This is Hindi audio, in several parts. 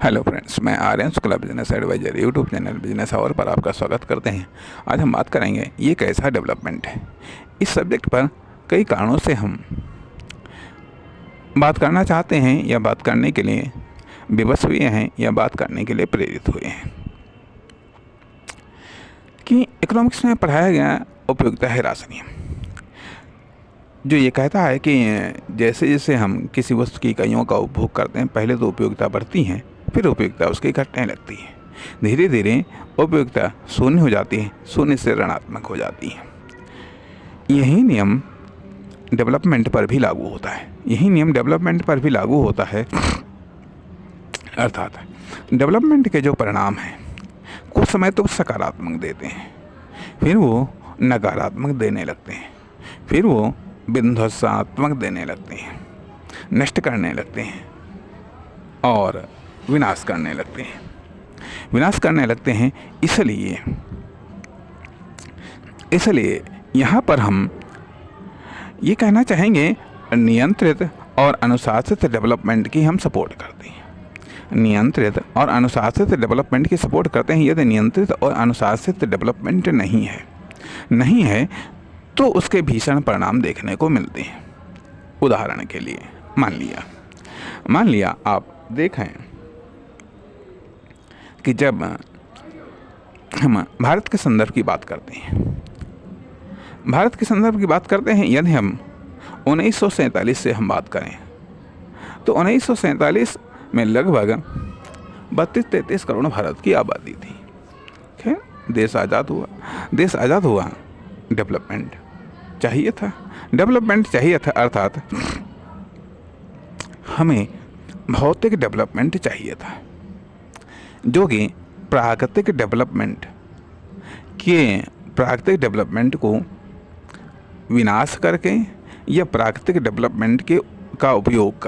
हेलो फ्रेंड्स, मैं Aryan Shukla business advisor YouTube channel business hour पर आपका स्वागत करते हैं। आज हम बात करेंगे ये कैसा डेवलपमेंट है। इस सब्जेक्ट पर कई कारणों से हम बात करना चाहते हैं या बात करने के लिए विवश हुए हैं या बात करने के लिए प्रेरित हुए हैं कि इकोनॉमिक्स में पढ़ाया गया उपयोगिता ह्रास नियम जो ये कहता है कि जैसे जैसे हम किसी वस्तु की इकाइयों का उपभोग करते हैं, पहले तो उपयोगिता बढ़ती है, फिर उपयोगिता उसकी घटने लगती है। धीरे धीरे उपयोगिता शून्य हो जाती है, शून्य से ऋणात्मक हो जाती है। यही नियम डेवलपमेंट पर भी लागू होता है। यही नियम डेवलपमेंट पर भी लागू होता है। अर्थात डेवलपमेंट के जो परिणाम हैं कुछ समय तो सकारात्मक देते हैं, फिर वो नकारात्मक देने लगते हैं, फिर वो विध्वंसात्मक देने लगते हैं, नष्ट करने लगते हैं और विनाश करने लगते हैं। विनाश करने लगते हैं इसलिए यहाँ पर हम ये कहना चाहेंगे नियंत्रित और अनुशासित डेवलपमेंट की हम सपोर्ट करते हैं। नियंत्रित और अनुशासित डेवलपमेंट की सपोर्ट करते हैं। यदि नियंत्रित और अनुशासित डेवलपमेंट नहीं है तो उसके भीषण परिणाम देखने को मिलते हैं। उदाहरण के लिए मान लिया आप देखें कि जब हम भारत के संदर्भ की बात करते हैं, यदि हम 1947 से हम बात करें तो 1947 में लगभग 32-33 करोड़ भारत की आबादी थी। खैर, देश आज़ाद हुआ। डेवलपमेंट चाहिए था। अर्थात हमें भौतिक डेवलपमेंट चाहिए था, जो कि प्राकृतिक डेवलपमेंट को विनाश करके या प्राकृतिक डेवलपमेंट का उपयोग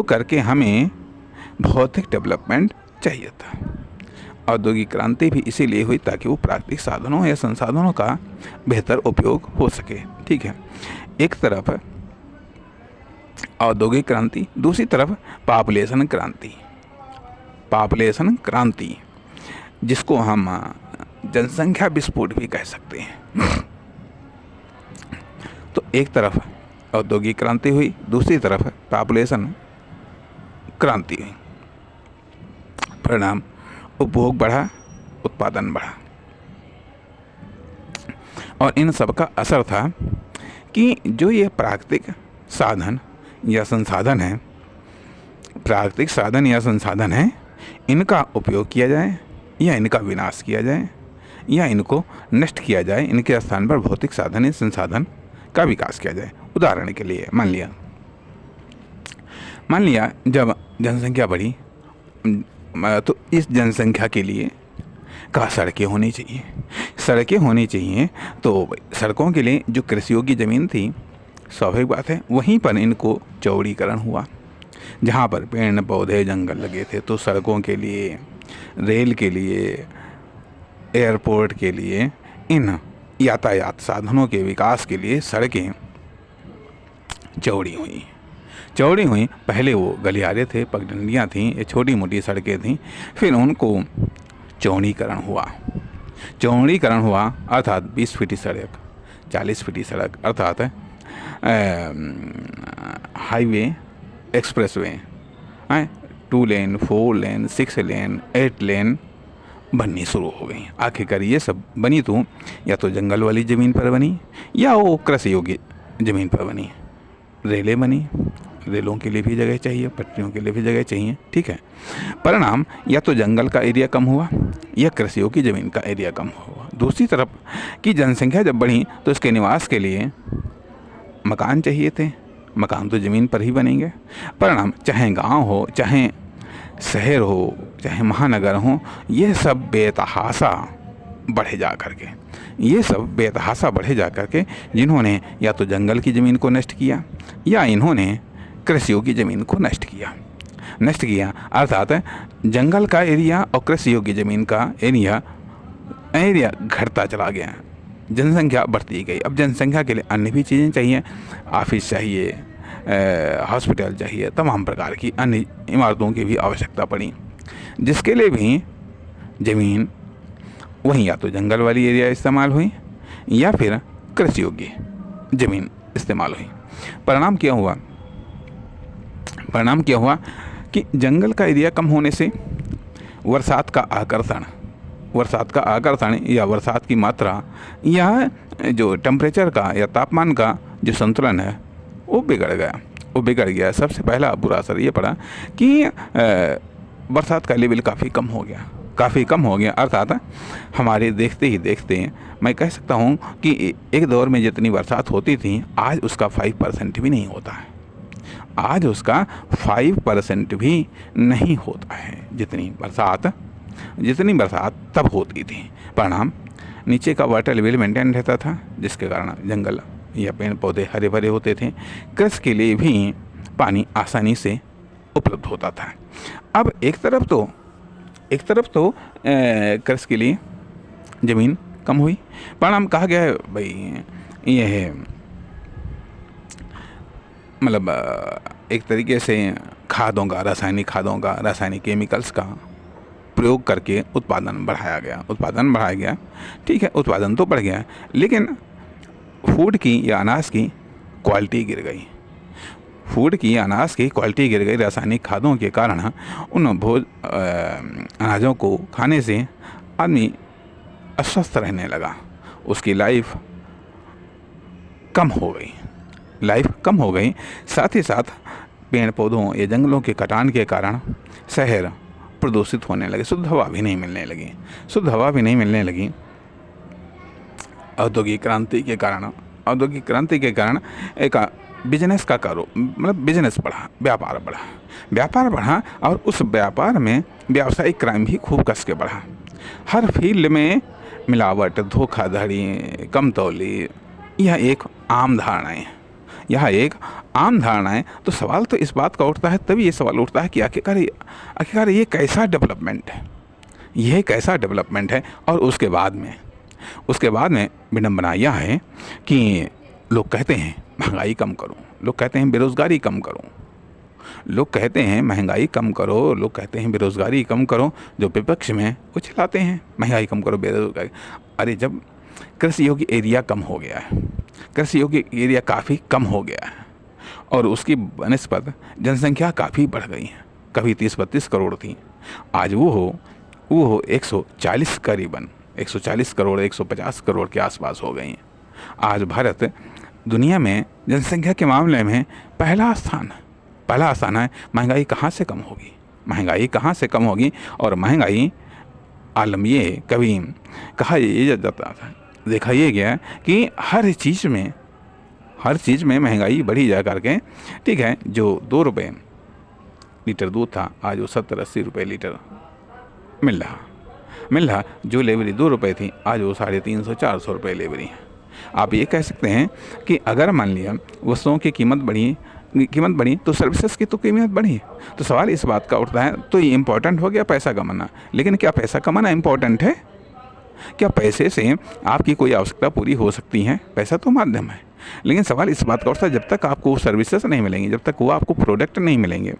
करके हमें भौतिक डेवलपमेंट चाहिए था। औद्योगिक क्रांति भी इसीलिए हुई ताकि वो प्राकृतिक साधनों या संसाधनों का बेहतर उपयोग हो सके। ठीक है, एक तरफ औद्योगिक क्रांति, दूसरी तरफ पॉपुलेशन क्रांति, जिसको हम जनसंख्या विस्फोट भी कह सकते हैं। तो एक तरफ औद्योगिक क्रांति हुई, दूसरी तरफ पॉपुलेशन क्रांति हुई। परिणाम उपभोग बढ़ा, उत्पादन बढ़ा और इन सब का असर था कि जो ये प्राकृतिक साधन या संसाधन है, इनका उपयोग किया जाए या इनका विनाश किया जाए या इनको नष्ट किया जाए, इनके स्थान पर भौतिक साधन या संसाधन का विकास किया जाए। उदाहरण के लिए मान लिया जब जनसंख्या बढ़ी तो इस जनसंख्या के लिए सड़कें होनी चाहिए। तो सड़कों के लिए जो कृषि योग्य ज़मीन थी, स्वाभाविक बात है वहीं पर इनको चौड़ीकरण हुआ। जहाँ पर पेड़ पौधे जंगल लगे थे तो सड़कों के लिए, रेल के लिए, एयरपोर्ट के लिए, इन यातायात साधनों के विकास के लिए सड़कें चौड़ी हुई। पहले वो गलियारे थे, पगडंडियाँ थीं, ये छोटी मोटी सड़कें थीं, फिर उनको चौड़ीकरण हुआ। अर्थात 20 फीट सड़क, 40 फीट सड़क, अर्थात हाईवे, एक्सप्रेसवे, 2 लेन, 4 लेन, 6 लेन, 8 लेन बननी शुरू हो गई। आखिरकार ये सब बनी तो या तो जंगल वाली ज़मीन पर बनी या वो कृषि योग्य ज़मीन पर बनी। रेलें बनी, रेलों के लिए भी जगह चाहिए, पटरियों के लिए भी जगह चाहिए। ठीक है, परिणाम या तो जंगल का एरिया कम हुआ या कृषियों की ज़मीन का एरिया कम हुआ। दूसरी तरफ की जनसंख्या जब बढ़ी तो इसके निवास के लिए मकान चाहिए थे। मकान तो ज़मीन पर ही बनेंगे। परिणाम चाहे गांव हो, चाहे शहर हो, चाहे महानगर हो, ये सब बेतहाशा बढ़े जा करके जिन्होंने या तो जंगल की ज़मीन को नष्ट किया या इन्होंने कृषियों की ज़मीन को नष्ट किया। अर्थात जंगल का एरिया और कृषियों की ज़मीन का एरिया घटता चला गया, जनसंख्या बढ़ती गई। अब जनसंख्या के लिए अन्य भी चीज़ें चाहिए, ऑफिस चाहिए, हॉस्पिटल चाहिए, तमाम प्रकार की अन्य इमारतों की भी आवश्यकता पड़ी, जिसके लिए भी ज़मीन वहीं या तो जंगल वाली एरिया इस्तेमाल हुई या फिर कृषि योग्य ज़मीन इस्तेमाल हुई। परिणाम क्या हुआ? परिणाम क्या हुआ कि जंगल का एरिया कम होने से बरसात का आकर्षण या बरसात की मात्रा या जो टेम्परेचर का या तापमान का जो संतुलन है वो बिगड़ गया। सबसे पहला बुरा असर ये पड़ा कि बरसात का लेवल काफ़ी कम हो गया। अर्थात हमारे देखते ही देखते मैं कह सकता हूँ कि एक दौर में जितनी बरसात होती थी आज उसका 5% भी नहीं होता है। आज उसका 5% भी नहीं होता है जितनी बरसात तब होती थी। परिणाम नीचे का वाटर लेवल मेंटेन रहता था, जिसके कारण जंगल या पेड़ पौधे हरे भरे होते थे। कृषि के लिए भी पानी आसानी से उपलब्ध होता था। अब एक तरफ तो कृषि के लिए ज़मीन कम हुई। परिणाम कहा गया है भाई ये है मतलब एक तरीके से रासायनिक खादों का रासायनिक केमिकल्स का प्रयोग करके उत्पादन बढ़ाया गया। ठीक है, उत्पादन तो बढ़ गया, लेकिन फूड की या अनाज की क्वालिटी गिर गई। रासायनिक खादों के कारण उन अनाजों को खाने से आदमी अस्वस्थ रहने लगा, उसकी लाइफ कम हो गई। साथ ही साथ पेड़ पौधों या जंगलों के कटान के कारण शहर प्रदूषित होने लगे, शुद्ध हवा भी नहीं मिलने लगी। औद्योगिक क्रांति के कारण एक बिजनेस बढ़ा, व्यापार बढ़ा और उस व्यापार में व्यावसायिक क्राइम भी खूब कस के बढ़ा। हर फील्ड में मिलावट, धोखाधड़ी, कमतौली यह एक आम धारणा है। तो सवाल तो इस बात का उठता है, तभी ये सवाल उठता है कि आखिरकार ये कैसा डेवलपमेंट है। और उसके बाद में विडंबना यह है कि लोग कहते हैं महंगाई कम करो, लोग कहते हैं बेरोज़गारी कम करो, लोग कहते हैं महंगाई कम करो, लोग कहते हैं बेरोज़गारी कम करो। जो विपक्ष में वो चिल्लाते हैं महंगाई कम करो, बेरोज़गारी। अरे जब कृषि योग्य एरिया कम हो गया है, कृषि योग्य एरिया काफ़ी कम हो गया है और उसकी बनिस्बत जनसंख्या काफ़ी बढ़ गई है। कभी 30-32 करोड़ थी, आज वो हो 140 करीबन 140 करोड़ 150 करोड़ के आसपास हो गई हैं। आज भारत दुनिया में जनसंख्या के मामले में पहला स्थान है। महंगाई कहाँ से कम होगी? और महंगाई आलम ये कभी कहा ये जाता था, देखा ये गया कि हर चीज़ में महंगाई बढ़ी जा करके, ठीक है, जो 2 रुपये लीटर दूध था आज वो 70-80 रुपये लीटर मिल रहा। जो लेवरी 2 रुपये थी आज वो 350-400 रुपये लेवरी है। आप ये कह सकते हैं कि अगर मान लिया वस्तुओं की कीमत बढ़ी तो सर्विसेज की तो कीमत बढ़ी। तो सवाल इस बात का उठता है, तो ये इम्पोर्टेंट हो गया पैसा कमाना, लेकिन क्या पैसा कमाना इम्पोर्टेंट है? क्या पैसे से आपकी कोई आवश्यकता पूरी हो सकती है? पैसा तो माध्यम है, लेकिन सवाल इस बात का उठता है जब तक आपको सर्विसेज नहीं मिलेंगी, जब तक वो आपको प्रोडक्ट नहीं मिलेंगे,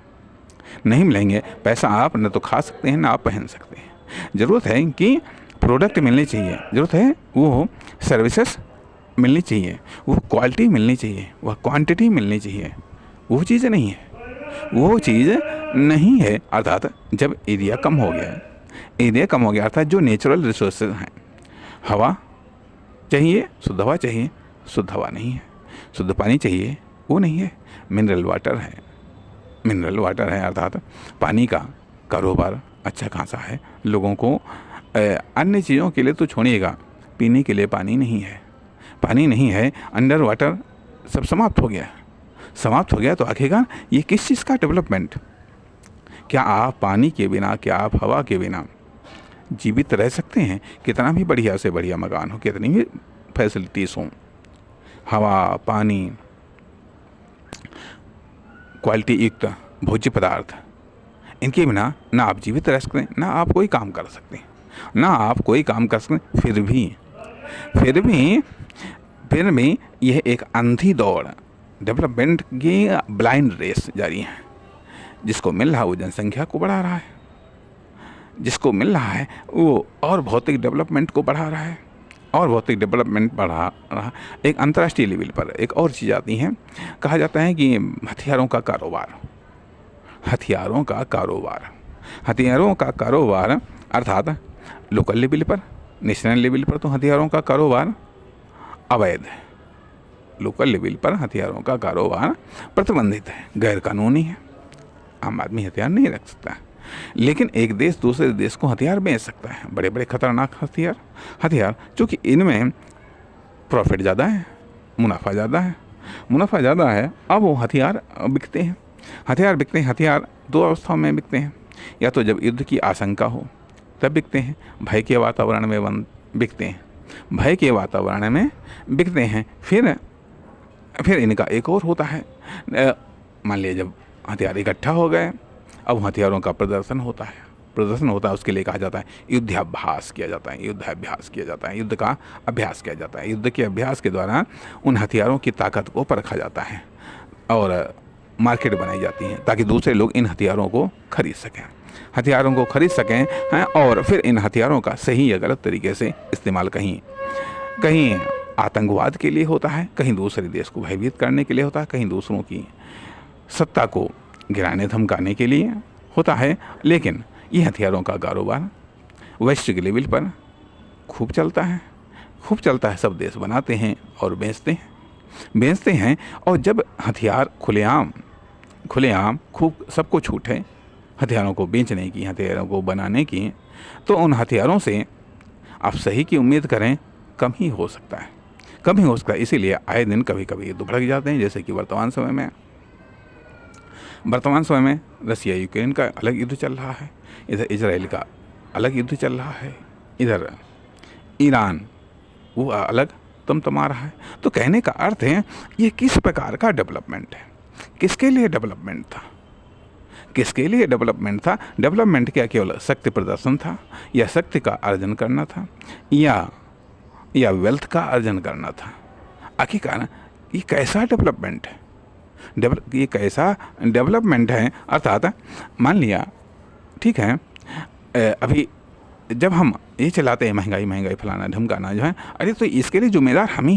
पैसा आप न तो खा सकते हैं ना आप पहन सकते हैं। ज़रूरत है कि प्रोडक्ट मिलने चाहिए, ज़रूरत है वो सर्विसेज मिलनी चाहिए, वो क्वालिटी मिलनी चाहिए, वह क्वांटिटी मिलनी चाहिए। वो चीज़ नहीं है। अर्थात जब एरिया कम हो गया अर्थात जो नेचुरल रिसोर्सेज हैं, हवा चाहिए, शुद्ध हवा चाहिए, शुद्ध हवा नहीं है। शुद्ध पानी चाहिए, वो नहीं है। मिनरल वाटर है अर्थात पानी का कारोबार अच्छा खासा है। लोगों को अन्य चीज़ों के लिए तो छोड़िएगा, पीने के लिए पानी नहीं है। अंडर वाटर सब समाप्त हो गया। तो आखिरकार ये किस चीज़ का डेवलपमेंट? क्या आप पानी के बिना, क्या आप हवा के बिना जीवित रह सकते हैं? कितना भी बढ़िया से बढ़िया मकान हो, कितनी भी फैसिलिटीज़ हों, हवा, पानी, क्वालिटी युक्त भोज्य पदार्थ, इनके बिना ना आप जीवित रह सकते हैं, ना आप कोई काम कर सकते हैं। फिर भी यह एक अंधी दौड़ डेवलपमेंट की ब्लाइंड रेस जारी है। जिसको मिल रहा है वो जनसंख्या को बढ़ा रहा है, जिसको मिल रहा है वो और भौतिक डेवलपमेंट को बढ़ा रहा है, और भौतिक डेवलपमेंट बढ़ा रहा। एक अंतर्राष्ट्रीय लेवल पर एक और चीज़ आती है, कहा जाता है कि हथियारों का कारोबार, हथियारों का कारोबार, हथियारों का कारोबार अर्थात लोकल लेवल पर, नेशनल लेवल पर तो हथियारों का कारोबार अवैध है, लोकल लेवल पर हथियारों का कारोबार प्रतिबंधित है, गैर कानूनी है। आम आदमी हथियार नहीं रख सकता, लेकिन एक देश दूसरे देश को हथियार बेच सकता है, बड़े बड़े खतरनाक हथियार चूँकि इनमें प्रॉफिट ज़्यादा है, मुनाफा ज़्यादा है, अब वो हथियार बिकते हैं। हथियार दो अवस्थाओं में बिकते हैं, या तो जब युद्ध की आशंका हो तब बिकते हैं, भय के वातावरण में बिकते हैं, भय के वातावरण में बिकते हैं। फिर इनका एक और होता है, मान लिया जब हथियार इकट्ठा हो गए, अब हथियारों का प्रदर्शन होता है, उसके लिए कहा जाता है युद्धाभ्यास किया जाता है, युद्ध का अभ्यास किया जाता है। युद्ध के अभ्यास के द्वारा उन हथियारों की ताकत को परखा जाता है और मार्केट बनाई जाती है ताकि दूसरे लोग इन हथियारों को खरीद सकें हैं, और फिर इन हथियारों का सही या गलत तरीके से इस्तेमाल कहीं आतंकवाद के लिए होता है, कहीं दूसरे देश को भयभीत करने के लिए होता है, कहीं दूसरों की सत्ता को गिराने धमकाने के लिए होता है। लेकिन ये हथियारों का कारोबार वैश्विक लेवल पर खूब चलता है। सब देश बनाते हैं और बेचते हैं। और जब हथियार खुलेआम खूब सबको छूट है हथियारों को बेचने की, हथियारों को बनाने की, तो उन हथियारों से आप सही की उम्मीद करें कम ही हो सकता है। इसीलिए आए दिन कभी कभी युद्ध भड़क जाते हैं, जैसे कि वर्तमान समय में रसिया यूक्रेन का अलग युद्ध चल रहा है, इधर इजराइल का अलग युद्ध चल रहा है, इधर ईरान वो अलग तमतमा रहा है। तो कहने का अर्थ है ये किस प्रकार का डेवलपमेंट है, किसके लिए डेवलपमेंट था। डेवलपमेंट क्या केवल शक्ति प्रदर्शन था, या शक्ति का अर्जन करना था, या वेल्थ का अर्जन करना था। आखिरकार ये कैसा डेवलपमेंट है, ये कैसा डेवलपमेंट है। अर्थात मान लिया ठीक है, अभी जब हम ये चलाते हैं महंगाई फलाना ढमकाना जो है, अरे तो इसके लिए जिम्मेदार हम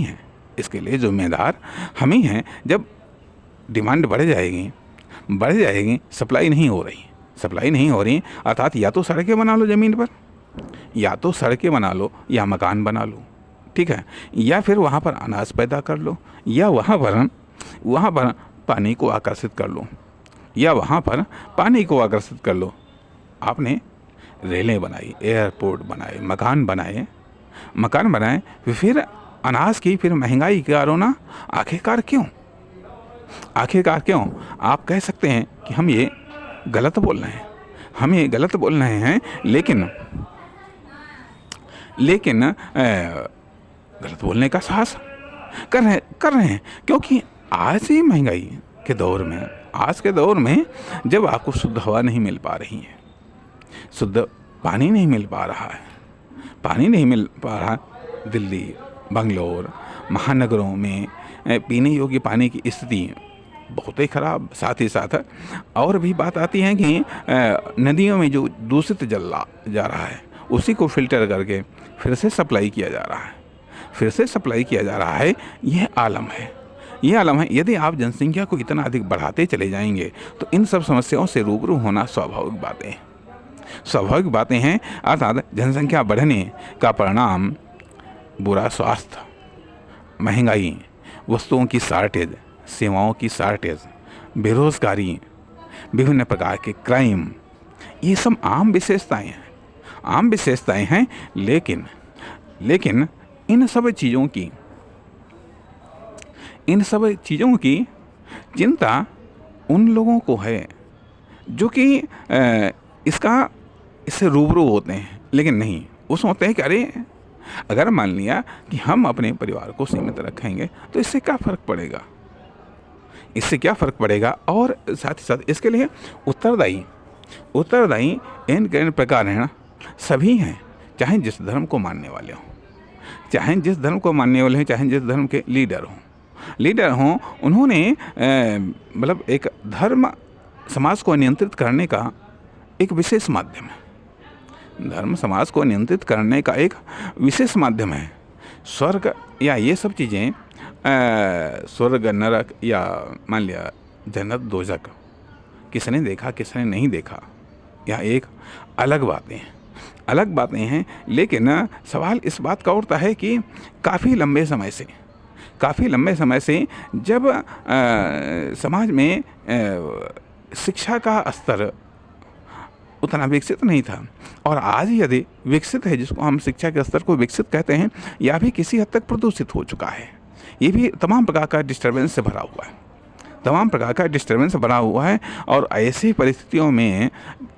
ही हैं। जब डिमांड बढ़ जाएगी, सप्लाई नहीं हो रही, अर्थात या तो सड़कें बना लो ज़मीन पर, या मकान बना लो, ठीक है, या फिर वहाँ पर अनाज पैदा कर लो, या वहाँ पर पानी को आकर्षित कर लो, आपने रेलें बनाई, एयरपोर्ट बनाए, मकान बनाए, फिर अनाज की फिर महंगाई का रोना। आखिरकार क्यों? आप कह सकते हैं कि हम ये गलत बोल रहे हैं, लेकिन गलत बोलने का साहस कर रहे हैं, क्योंकि आज ही महंगाई के दौर में जब आपको शुद्ध हवा नहीं मिल पा रही है, शुद्ध पानी नहीं मिल पा रहा, दिल्ली, बंगलोर, महानगरों में पीने योग्य पानी की स्थिति बहुत ही खराब। साथ ही साथ और भी बात आती है कि नदियों में जो दूषित जल जा रहा है उसी को फिल्टर करके फिर से सप्लाई किया जा रहा है। यह आलम है। यदि आप जनसंख्या को इतना अधिक बढ़ाते चले जाएंगे तो इन सब समस्याओं से रूबरू होना स्वाभाविक बातें हैं। अर्थात जनसंख्या बढ़ने का परिणाम बुरा स्वास्थ्य, महंगाई, वस्तुओं की शॉर्टेज, सेवाओं की शॉर्टेज, बेरोजगारी, विभिन्न प्रकार के क्राइम, ये सब आम विशेषताएं हैं। लेकिन इन सब चीज़ों की चिंता उन लोगों को है जो कि इससे रूबरू होते हैं, लेकिन नहीं, वो सोचते हैं कि अरे अगर मान लिया कि हम अपने परिवार को सीमित रखेंगे तो इससे क्या फ़र्क पड़ेगा। और साथ ही साथ इसके लिए उत्तरदायी इन प्रकार हैं, सभी हैं, चाहे जिस धर्म को मानने वाले हों, चाहे जिस धर्म के लीडर हों, उन्होंने मतलब एक धर्म समाज को नियंत्रित करने का एक विशेष माध्यम है। धर्म समाज को नियंत्रित करने का एक विशेष माध्यम है। स्वर्ग या ये सब चीज़ें, स्वर्ग नरक या मान लिया जन्नत दोजक, किसने देखा किसने नहीं देखा, यह एक अलग बातें हैं। लेकिन सवाल इस बात का उठता है कि काफ़ी लंबे समय से जब समाज में शिक्षा का स्तर उतना विकसित नहीं था, और आज यदि विकसित है, जिसको हम शिक्षा के स्तर को विकसित कहते हैं, या भी किसी हद तक प्रदूषित हो चुका है। ये भी तमाम प्रकार का डिस्टर्बेंस से भरा हुआ है। और ऐसी परिस्थितियों में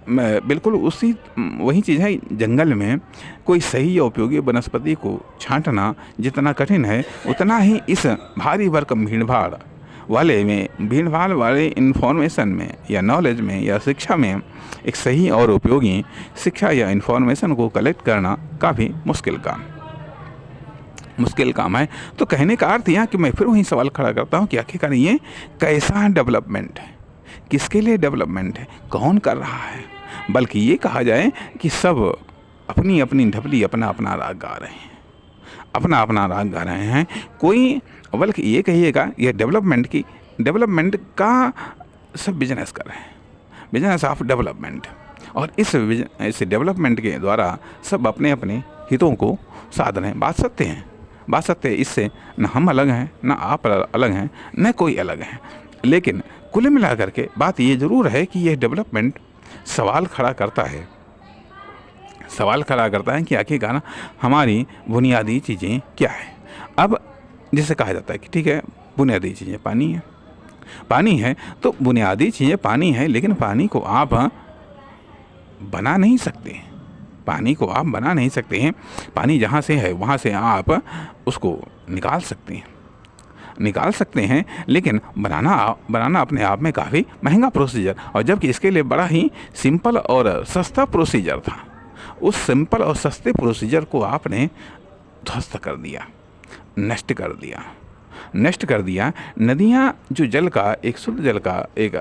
बिल्कुल वही चीज़ है, जंगल में कोई सही या उपयोगी वनस्पति को छांटना जितना कठिन है, उतना ही इस भारी भरकम भीड़ भाड़ वाले इन्फॉर्मेशन में या नॉलेज में या शिक्षा में एक सही और उपयोगी शिक्षा या इन्फॉर्मेशन को कलेक्ट करना काफ़ी मुश्किल काम है। तो कहने का अर्थ यह कि मैं फिर वही सवाल खड़ा करता हूँ कि आखिरकार ये कैसा डेवलपमेंट है, किसके लिए डेवलपमेंट है, कौन कर रहा है। बल्कि ये कहा जाए कि सब अपनी अपनी ढपली अपना अपना राग गा रहे हैं। कोई, बल्कि ये कहिएगा ये डेवलपमेंट का सब बिजनेस कर रहे हैं, बिजनेस ऑफ डेवलपमेंट। और इस डेवलपमेंट के द्वारा सब अपने अपने हितों को साध रहे हैं। बात सत्य है। इससे न हम अलग हैं, न आप अलग हैं, न कोई अलग है। लेकिन कुल मिलाकर के बात ये ज़रूर है कि यह डेवलपमेंट सवाल खड़ा करता है कि आखिरकार हमारी बुनियादी चीज़ें क्या है। अब जैसे कहा जाता है कि ठीक है, बुनियादी चीज़ें पानी है, तो बुनियादी चीज़ें पानी है, लेकिन पानी को आप बना नहीं सकते हैं। पानी जहाँ से है वहाँ से आप उसको निकाल सकते हैं, लेकिन बनाना अपने आप में काफ़ी महंगा प्रोसीजर, और जबकि इसके लिए बड़ा ही सिंपल और सस्ता प्रोसीजर था। उस सिंपल और सस्ते प्रोसीजर को आपने ध्वस्त कर दिया, नष्ट कर दिया। नदियाँ जो जल का, एक शुद्ध जल का एक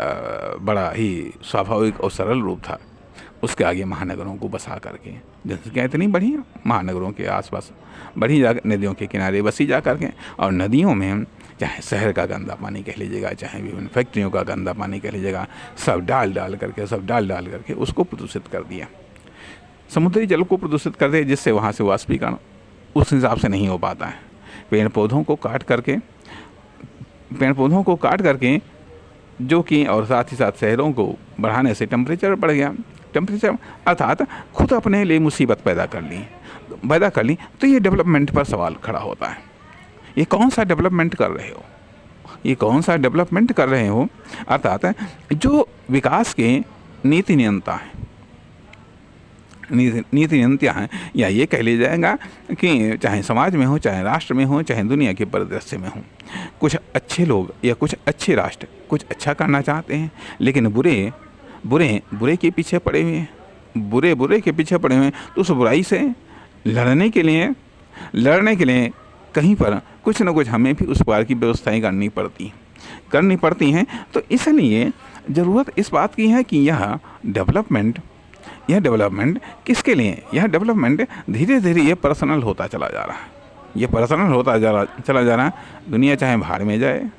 बड़ा ही स्वाभाविक और सरल रूप था, उसके आगे महानगरों को बसा करके जनसंख्या इतनी बढ़ी, महानगरों के आसपास बढ़ी जा, नदियों के किनारे बसी जा करके, और नदियों में चाहे शहर का गंदा पानी कह लीजिएगा, चाहे विभिन्न फैक्ट्रियों का गंदा पानी कह लीजिएगा, सब डाल डाल करके उसको प्रदूषित कर दिया। समुद्री जल को प्रदूषित कर दिया, जिससे वहाँ से वाष्पीकरण उस हिसाब से नहीं हो पाता है। पेड़ पौधों को काट करके जो कि, और साथ ही साथ शहरों को बढ़ाने से टेम्परेचर बढ़ गया। टेम्परेचर अर्थात खुद अपने लिए मुसीबत पैदा कर ली। तो ये डेवलपमेंट पर सवाल खड़ा होता है। ये कौन सा डेवलपमेंट कर रहे हो? अर्थात जो विकास के नीति नियंत्रण हैं, या ये कह लिया जाएगा कि चाहे समाज में हो, चाहे राष्ट्र में हो, चाहे दुनिया के परिदृश्य में हो, कुछ अच्छे लोग या कुछ अच्छे राष्ट्र कुछ अच्छा करना चाहते हैं, लेकिन बुरे के पीछे पड़े हुए हैं, बुरे के पीछे पड़े हुए हैं। तो उस बुराई से लड़ने के लिए कहीं पर कुछ न कुछ हमें भी उस प्रकार की व्यवस्थाएं करनी पड़ती हैं। तो इसलिए ज़रूरत इस बात की है कि यह डेवलपमेंट किसके लिए? यह डेवलपमेंट धीरे धीरे ये पर्सनल होता चला जा रहा है। दुनिया चाहे भाड़ में जाए,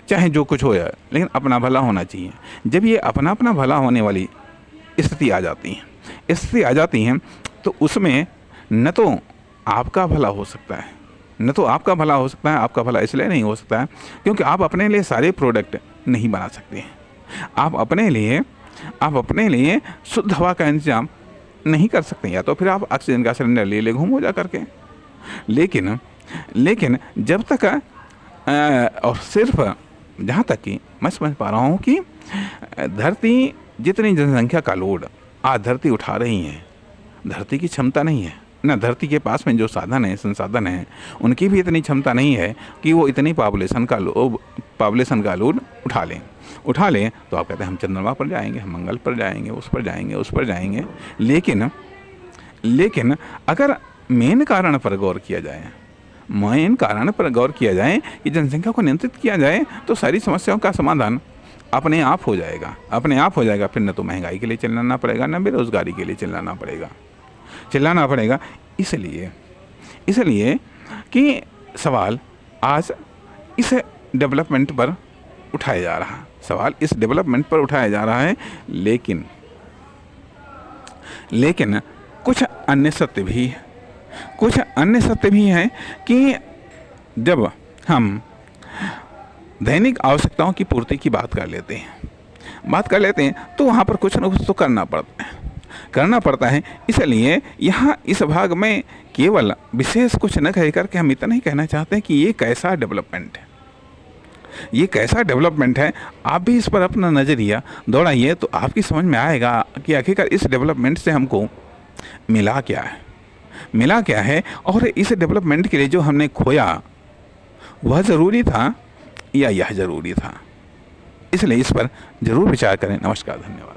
चाहे जो कुछ हो जाए, लेकिन अपना भला होना चाहिए। जब ये अपना भला होने वाली स्थिति आ जाती हैं, तो उसमें न तो आपका भला हो सकता है, आपका भला इसलिए नहीं हो सकता है क्योंकि आप अपने लिए सारे प्रोडक्ट नहीं बना सकते हैं। आप अपने लिए शुद्ध हवा का इंतजाम नहीं कर सकते, या तो फिर आप ऑक्सीजन का सिलेंडर ले घूमो जा करके। लेकिन जब तक और सिर्फ जहाँ तक कि मैं समझ पा रहा हूँ कि धरती जितनी जनसंख्या का लोड आज धरती उठा रही है, धरती की क्षमता नहीं है, ना धरती के पास में जो संसाधन हैं उनकी भी इतनी क्षमता नहीं है कि वो इतनी पॉपुलेशन का लोड उठा लें। तो आप कहते हैं हम चंद्रमा पर जाएंगे, हम मंगल पर जाएंगे, उस पर जाएंगे। लेकिन अगर मेन कारण पर गौर किया जाए मेन कारण पर गौर किया जाए कि जनसंख्या को नियंत्रित किया जाए तो सारी समस्याओं का समाधान अपने आप हो जाएगा, अपने आप हो जाएगा। फिर न तो महंगाई के लिए चिल्लाना पड़ेगा, न बेरोज़गारी के लिए चिल्लाना पड़ेगा। इसलिए कि सवाल आज इस डेवलपमेंट पर उठाया जा रहा है, लेकिन कुछ अन्य सत्य भी हैं कि जब हम दैनिक आवश्यकताओं की पूर्ति की बात कर लेते हैं तो वहाँ पर कुछ न कुछ तो करना पड़ता है। इसलिए यहाँ इस भाग में केवल विशेष कुछ न कह करके हम इतना ही कहना चाहते हैं कि ये कैसा डेवलपमेंट है। आप भी इस पर अपना नज़रिया दौड़ाइए तो आपकी समझ में आएगा कि आखिरकार इस डेवलपमेंट से हमको मिला क्या है और इस डेवलपमेंट के लिए जो हमने खोया वह ज़रूरी था या यह ज़रूरी था। इसलिए इस पर ज़रूर विचार करें। नमस्कार, धन्यवाद।